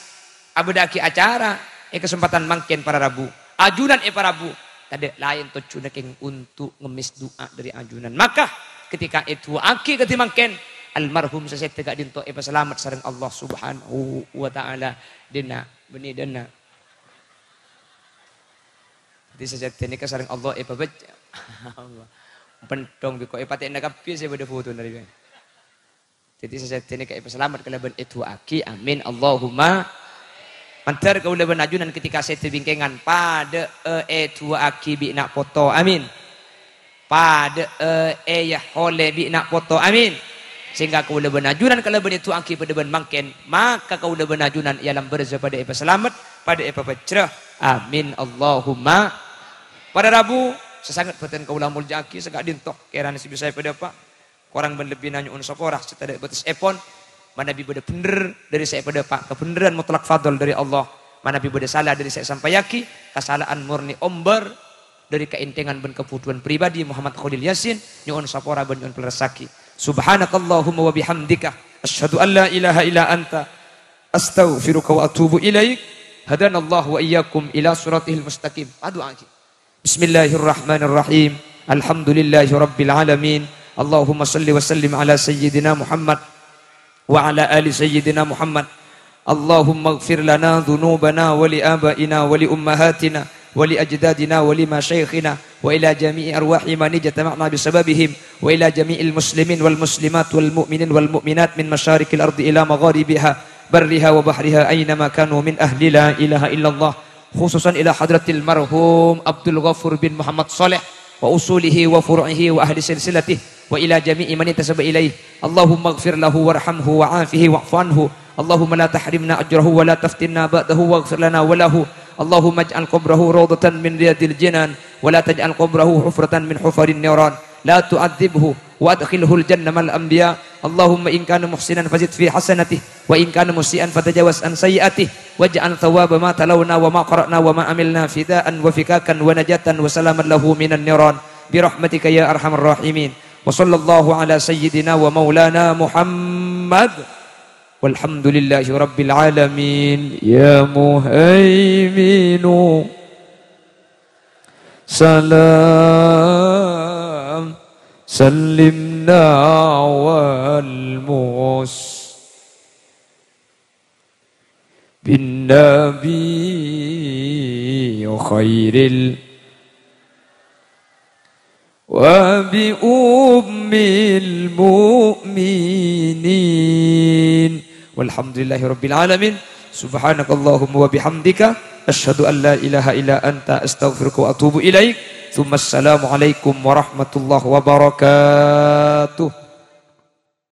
abdaki acara, kesempatan makin para Rabu. Ajunan para Rabu. Tadi lain tujuan untuk ngemis doa dari ajunan. Maka ketika itu aki ketika makin almarhum saya tegak dinto selamat sareng Allah Subhanahu wa taala dina beni dana. Di sejati ini sareng Allah baca. Allah. Pentong biko pati nak kapi saya pada foto dari. Jadi sejati ini selamat kalaban itu aki amin Allahumma. Mantar kau leban ajunan ketika saya terbingkengan pada itu aki bi nak foto amin. Pada ya hole bi nak foto amin. Sehingga kau leban ajunan kalau itu aki pada ben mangken maka kau leban ajunan ialah berza pada selamat pada bercerah amin Allahumma. Pada Rabu sesangat peten kau lamul jaki segak dintok keran si bisa pada apa korang ben lebih nanya un saporah setada batas epon mana bi beda bener dari saya pada pak kebenaran mutlak fadl dari Allah mana bi beda salah dari saya sampai yaki kesalahan murni omber dari keintengan ben kebutuhan pribadi Muhammad Khalil Yasin nyuun saporah ben nyuun pelasaki. Subhanakallahumma wa bihamdika asyhadu an la ilaha illa anta astaghfiruka wa atubu ilaik. Hadanallahu wa iyyakum ila siratil mustaqim. Doa. Bismillahirrahmanirrahim. Alhamdulillahi rabbil alamin. Allahumma salli wa sallim ala sayyidina Muhammad wa ala ali sayyidina Muhammad. Allahumma ighfir lana dhunubana wa li abaina wa li ummahatina ولأجدادنا ولمشايخنا وإلى جميع أرواح من اجتمعنا بسببهم وإلى جميع المسلمين والمسلمات والمؤمنين والمؤمنات من مشارق الأرض إلى مغاربها برها وبحرها أينما كانوا من أهل لا إله إلا الله خصوصا إلى حضرة المرحوم عبد الغفور بن محمد صالح وأصوله وفروعه وأهل سلسلته وإلى جميع من انتسب إليه. اللهم اغفر له وارحمه وعافه واعف عنه. اللهم لا تحرمنا أجره ولا تفتنا بعده واغفر لنا وله. اللهم اجعل قبره روضة من رياض الجنان ولا تجعل قبره حفرة من حفر النيران. لا تعذبه وادخله الجنة مع الأنبياء. اللهم إن كان محسنا فزد في حسنته وإن كان مسيئا فتجاوز عن سيئاته واجعل ثواب ما تلونا وما قرأنا وما عملنا فداء وفكاكا ونجاة وسلاما له من النيران برحمتك يا أرحم الراحمين. وصلى الله على سيدنا ومولانا محمد والحمد لله رب العالمين. يا مهيمن سلام سلمنا والموس بالنبي khairil wa bi ummil mu'minin walhamdulillahi rabbil alamin subhanakallahumma wa bihamdika asyhadu an la ilaha illa anta astaghfiruka wa atubu ilaik. Assalamualaikum warahmatullahi wabarakatuh.